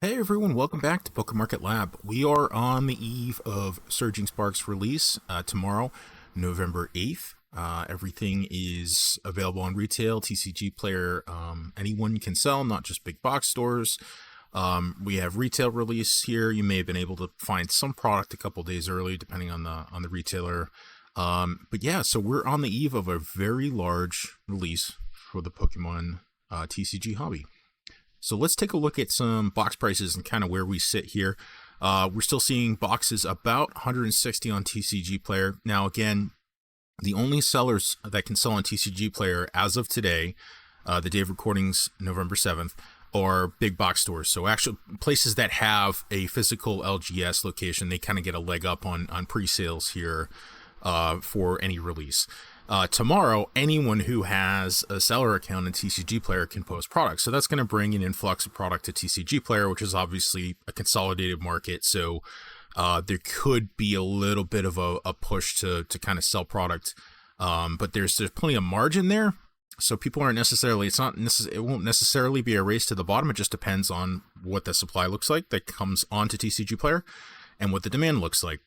Hey everyone, welcome back to Poker Market Lab. We are on the eve of Surging Sparks release tomorrow, November 8th. Everything is available on retail, TCG Player. Anyone can sell, not just big box stores. We have retail release here. You may have been able to find some product a couple days early, depending on the retailer. But yeah, so we're on the eve of a very large release for the Pokemon TCG hobby. So let's take a look at some box prices and kind of where we sit here. We're still seeing boxes about 160 on TCG Player. Now, again, the only sellers that can sell on TCG Player as of today, the day of recordings, November 7th, are big box stores. So actual places that have a physical LGS location, they kind of get a leg up on pre-sales here for any release. Tomorrow, anyone who has a seller account in TCG Player can post products. So that's going to bring an influx of product to TCG Player, which is obviously a consolidated market. So there could be a little bit of a push to kind of sell product. But there's plenty of margin there. So people aren't necessarily, it won't necessarily be a race to the bottom. It just depends on what the supply looks like that comes onto TCG Player and what the demand looks like.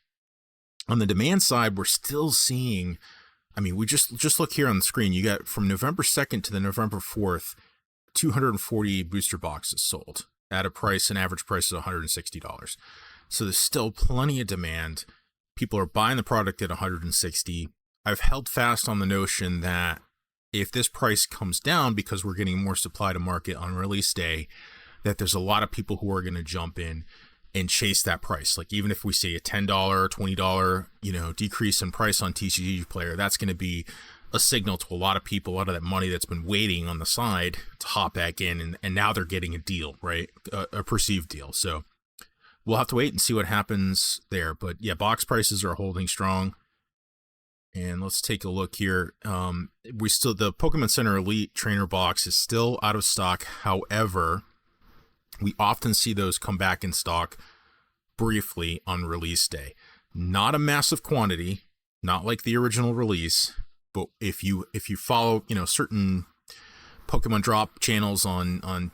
On the demand side, we're still seeing, I mean, we just look here on the screen. You got from November 2nd to the November 4th, 240 booster boxes sold at an average price of $160. So there's still plenty of demand. People are buying the product at $160. I've held fast on the notion that if this price comes down because we're getting more supply to market on release day, that there's a lot of people who are going to jump in and chase that price. Like even if we see a $10, $20, decrease in price on TCG Player, that's going to be a signal to a lot of people, a lot of that money that's been waiting on the side to hop back in, and now they're getting a deal, right? A perceived deal. So we'll have to wait and see what happens there. But yeah, box prices are holding strong. And let's take a look here. The Pokemon Center Elite Trainer box is still out of stock. However, we often see those come back in stock briefly on release day. Not a massive quantity, not like the original release, but if you follow, certain Pokemon drop channels on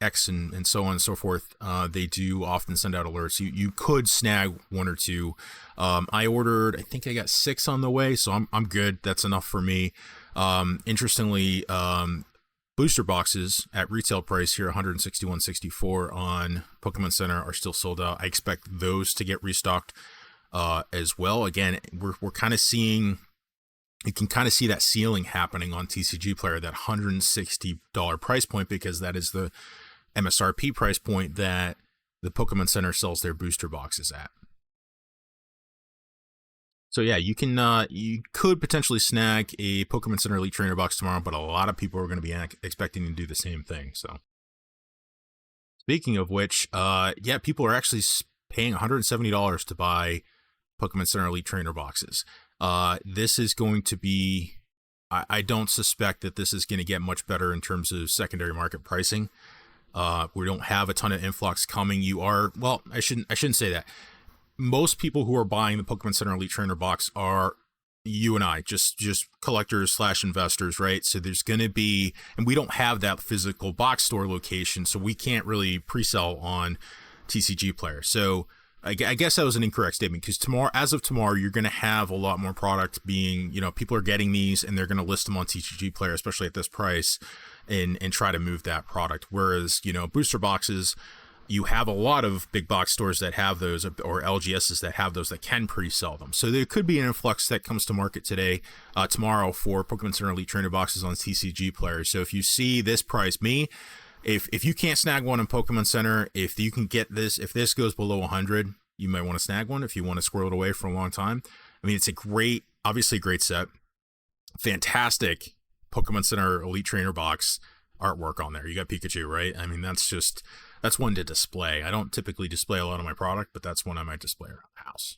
X and so on and so forth, they do often send out alerts. You could snag one or two. I ordered, I think I got 6 on the way, so I'm good. That's enough for me. Interestingly, booster boxes at retail price here, $161.64 on Pokemon Center, are still sold out. I expect those to get restocked as well. Again, we're kind of seeing, you can kind of see that ceiling happening on TCG Player, that $160 price point, because that is the MSRP price point that the Pokemon Center sells their booster boxes at. So yeah, you could potentially snag a Pokemon Center Elite Trainer box tomorrow, but a lot of people are going to be expecting to do the same thing. So speaking of which, yeah, people are actually paying $170 to buy Pokemon Center Elite Trainer boxes. This is going to be, I don't suspect that this is going to get much better in terms of secondary market pricing. We don't have a ton of influx coming. I shouldn't say that. Most people who are buying the Pokemon Center Elite Trainer box are you and I, just collectors / investors, right? So there's going to be, and we don't have that physical box store location, so we can't really pre-sell on TCG Player. So I guess that was an incorrect statement, because as of tomorrow, you're going to have a lot more product being, people are getting these and they're going to list them on TCG Player, especially at this price, and try to move that product. Whereas, booster boxes, you have a lot of big box stores that have those, or LGSs that have those, that can pre-sell them. So there could be an influx that comes to market tomorrow for Pokemon Center Elite Trainer boxes on TCG Player. So if you see this price, if you can't snag one in Pokemon Center, if you can get this, if this goes below 100, you might want to snag one if you want to squirrel it away for a long time. I mean, it's obviously a great set. Fantastic Pokemon Center Elite Trainer box artwork on there. You got Pikachu, right? I mean, that's one to display. I don't typically display a lot of my product, but that's one I might display around the house.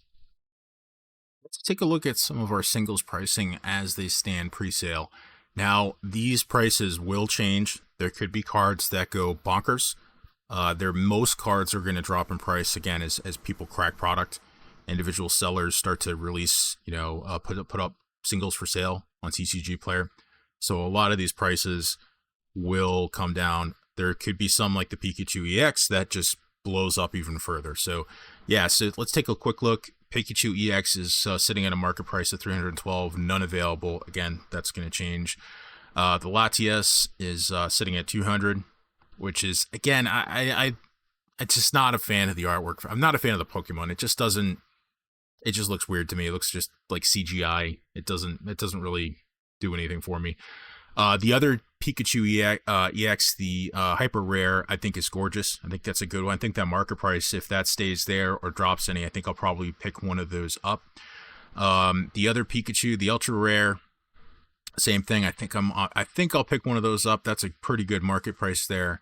Let's take a look at some of our singles pricing as they stand pre-sale. Now, these prices will change. There could be cards that go bonkers. Most cards are going to drop in price again as people crack product. Individual sellers start to release, put up singles for sale on TCG Player. So a lot of these prices will come down. There could be some like the Pikachu EX that just blows up even further. So yeah, so let's take a quick look. Pikachu EX is sitting at a market price of 312, none available. Again, that's going to change. The Latias is sitting at 200, which is, again, I'm just not a fan of the artwork. I'm not a fan of the Pokemon. It just doesn't. It just looks weird to me. It looks just like CGI. It doesn't really do anything for me. The other Pikachu EX, the Hyper Rare, I think is gorgeous. I think that's a good one. I think that market price, if that stays there or drops any, I think I'll probably pick one of those up. The other Pikachu, the Ultra Rare, same thing. I think I'll pick one of those up. That's a pretty good market price there.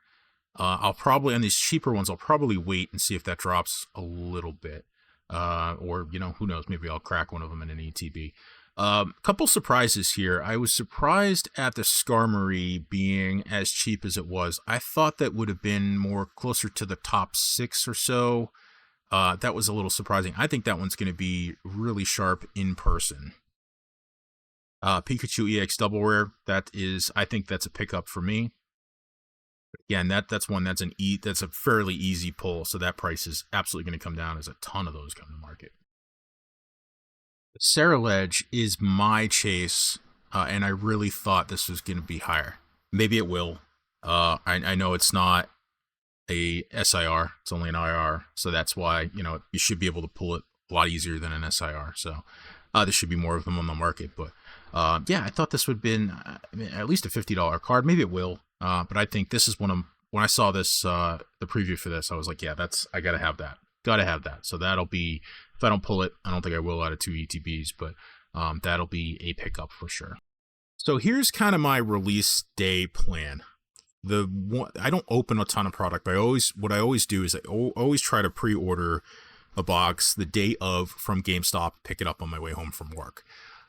I'll probably, on these cheaper ones, I'll probably wait and see if that drops a little bit. Or, who knows, maybe I'll crack one of them in an ETB. Couple surprises here. I was surprised at the Skarmory being as cheap as it was. I thought that would have been more closer to the top 6 or so. That was a little surprising. I think that one's going to be really sharp in person. Pikachu EX Double Rare, I think that's a pickup for me. Again, that's a fairly easy pull, so that price is absolutely going to come down as a ton of those come to market. Ceruledge is my chase, and I really thought this was going to be higher. Maybe it will. I know it's not a SIR, it's only an IR, so that's why you should be able to pull it a lot easier than an SIR. So there should be more of them on the market, but yeah, I thought this would have been at least a $50 card. Maybe it will, but I think this is when I saw this the preview for this, I was like, yeah, I gotta have that. So that'll be, if I don't pull it, I don't think I will out of 2 ETBs, but that'll be a pickup for sure. So here's kind of my release day plan. I don't open a ton of product, but what I always do is I always try to pre-order a box the day of from GameStop, pick it up on my way home from work.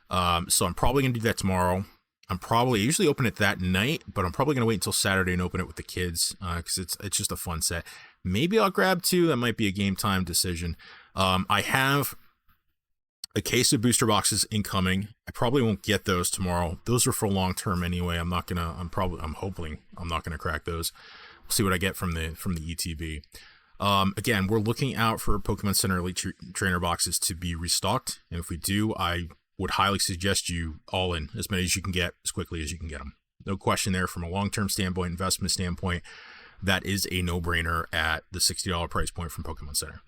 So I'm probably gonna do that tomorrow. I usually open it that night, but I'm probably gonna wait until Saturday and open it with the kids because it's just a fun set. Maybe I'll grab 2. That might be a game time decision. I have a case of booster boxes incoming. I probably won't get those tomorrow. Those are for long term anyway. I'm hoping I'm not gonna crack those. We'll see what I get from the ETB. Again, we're looking out for Pokemon Center Elite Trainer boxes to be restocked, and if we do, I would highly suggest you all in as many as you can get as quickly as you can get them. No question there. From a long-term standpoint, investment standpoint, that is a no-brainer at the $60 price point from Pokemon Center.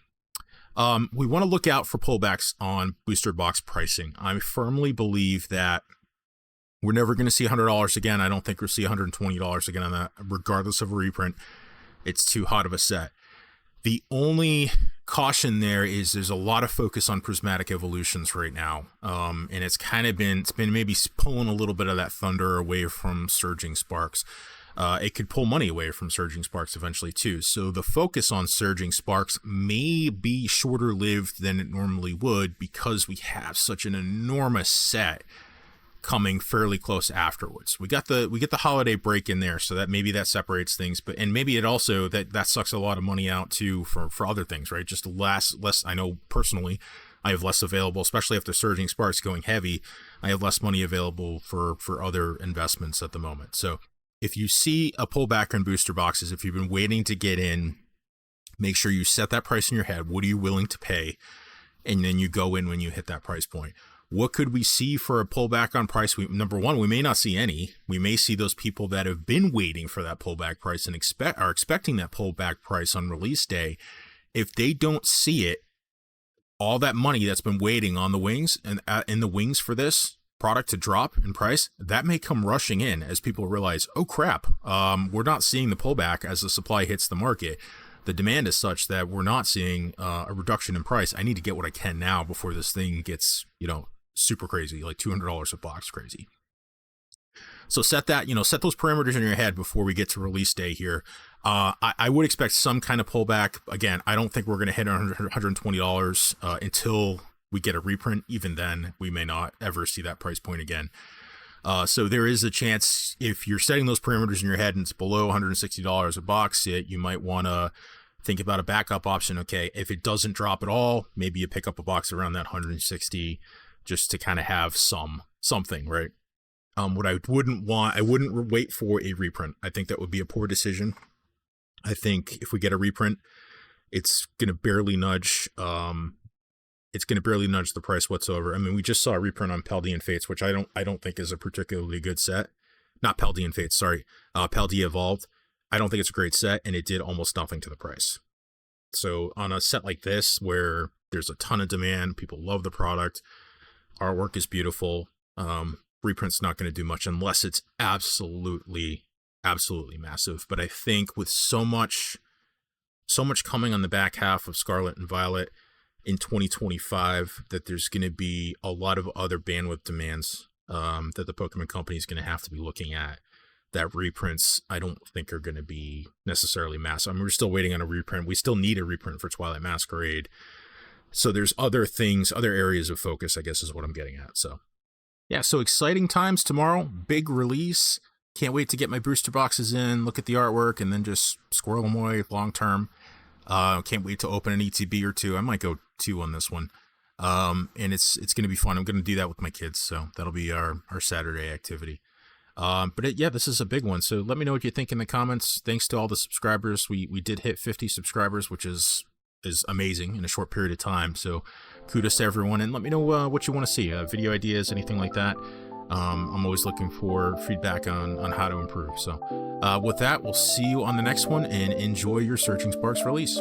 We want to look out for pullbacks on booster box pricing. I firmly believe that we're never going to see $100 again. I don't think we'll see $120 again on that, regardless of a reprint. It's too hot of a set. The only caution there is there's a lot of focus on prismatic evolutions right now, and it's been maybe pulling a little bit of that thunder away from Surging Sparks. It could pull money away from Surging Sparks eventually too. So the focus on Surging Sparks may be shorter lived than it normally would because we have such an enormous set coming fairly close afterwards. We get the holiday break in there, so that maybe that separates things, and maybe it also that sucks a lot of money out too for other things, right? Just less. I know personally, I have less available, especially after Surging Sparks going heavy. I have less money available for other investments at the moment. So if you see a pullback in booster boxes, if you've been waiting to get in, make sure you set that price in your head. What are you willing to pay? And then you go in when you hit that price point. What could we see for a pullback on price? Number one, we may not see any. We may see those people that have been waiting for that pullback price and are expecting that pullback price on release day. If they don't see it, all that money that's been waiting on the wings and in the wings for this product to drop in price, that may come rushing in as people realize, oh crap, we're not seeing the pullback as the supply hits the market. The demand is such that we're not seeing a reduction in price. I need to get what I can now before this thing gets, super crazy, like $200 a box crazy. So set those parameters in your head before we get to release day here. I would expect some kind of pullback. Again, I don't think we're going to hit $120 until we get a reprint. Even then, we may not ever see that price point again. So there is a chance if you're setting those parameters in your head and it's below $160 a box, you might want to think about a backup option. Okay, if it doesn't drop at all, maybe you pick up a box around that 160 just to kind of have something, right? What I wouldn't wait for a reprint. I think that would be a poor decision. I think if we get a reprint, it's gonna barely nudge. It's gonna barely nudge the price whatsoever. I mean, we just saw a reprint on Paldean Fates, which I don't think is a particularly good set. Not Paldean Fates, sorry. Paldea Evolved. I don't think it's a great set, and it did almost nothing to the price. So on a set like this, where there's a ton of demand, people love the product, artwork is beautiful. Reprint's not going to do much unless it's absolutely massive. But I think with so much coming on the back half of Scarlet and Violet in 2025, that there's going to be a lot of other bandwidth demands that the Pokemon Company is going to have to be looking at. That reprints, I don't think, are going to be necessarily massive. I mean, we're still waiting on a reprint. We still need a reprint for Twilight Masquerade. So there's other things, other areas of focus, I guess is what I'm getting at. So yeah, so exciting times tomorrow. Big release. Can't wait to get my booster boxes in, look at the artwork, and then just squirrel them away long term. Can't wait to open an ETB or two. I might go 2 on this one. And it's going to be fun. I'm going to do that with my kids. So that'll be our Saturday activity. Yeah, this is a big one. So let me know what you think in the comments. Thanks to all the subscribers. We did hit 50 subscribers, which is amazing in a short period of time. So kudos to everyone, and let me know what you want to see, video ideas, anything like that. I'm always looking for feedback on how to improve. So with that, we'll see you on the next one, and enjoy your Surging Sparks release.